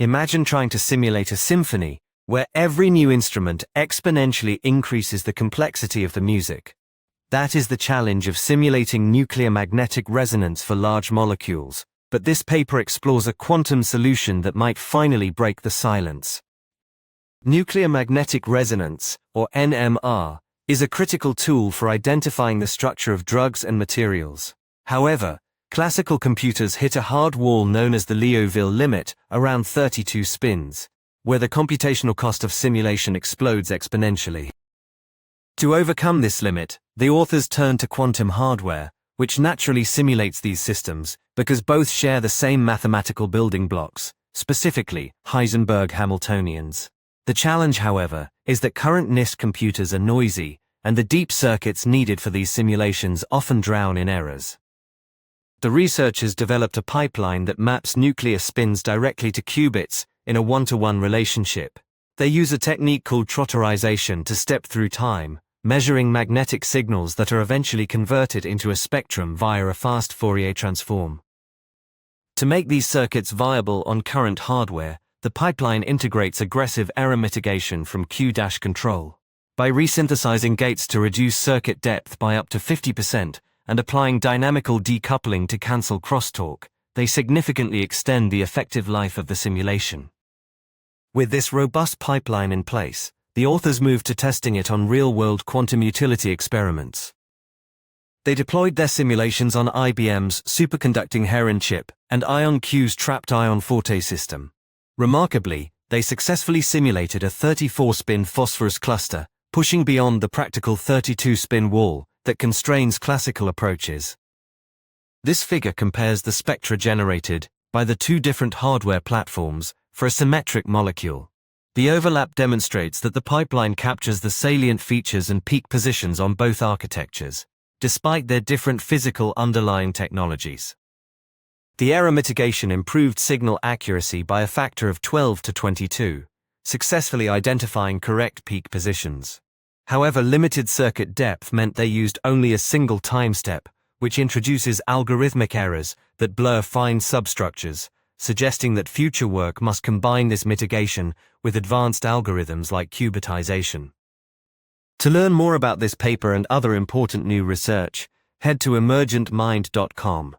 Imagine trying to simulate a symphony, where every new instrument exponentially increases the complexity of the music. That is the challenge of simulating nuclear magnetic resonance for large molecules, but this paper explores a quantum solution that might finally break the silence. Nuclear magnetic resonance, or NMR, is a critical tool for identifying the structure of drugs and materials. However, classical computers hit a hard wall known as the Liouville limit, around 32 spins, where the computational cost of simulation explodes exponentially. To overcome this limit, the authors turned to quantum hardware, which naturally simulates these systems because both share the same mathematical building blocks, specifically Heisenberg Hamiltonians. The challenge, however, is that current NISQ computers are noisy, and the deep circuits needed for these simulations often drown in errors. The researchers developed a pipeline that maps nuclear spins directly to qubits in a one-to-one relationship. They use a technique called trotterization to step through time, measuring magnetic signals that are eventually converted into a spectrum via a fast Fourier transform. To make these circuits viable on current hardware, the pipeline integrates aggressive error mitigation from Q-control. By resynthesizing gates to reduce circuit depth by up to 50% and applying dynamical decoupling to cancel crosstalk, they significantly extend the effective life of the simulation. With this robust pipeline in place, the authors moved to testing it on real-world quantum utility experiments. They deployed their simulations on IBM's superconducting Heron chip and IonQ's trapped ion Forte system. Remarkably, they successfully simulated a 34-spin phosphorus cluster, pushing beyond the practical 32-spin wall that constrains classical approaches. This figure compares the spectra generated by the two different hardware platforms for a symmetric molecule. The overlap demonstrates that the pipeline captures the salient features and peak positions on both architectures, despite their different physical underlying technologies. The error mitigation improved signal accuracy by a factor of 12 to 22, successfully identifying correct peak positions. However, limited circuit depth meant they used only a single time step, which introduces algorithmic errors that blur fine substructures, suggesting that future work must combine this mitigation with advanced algorithms like qubitization. To learn more about this paper and other important new research, head to emergentmind.com.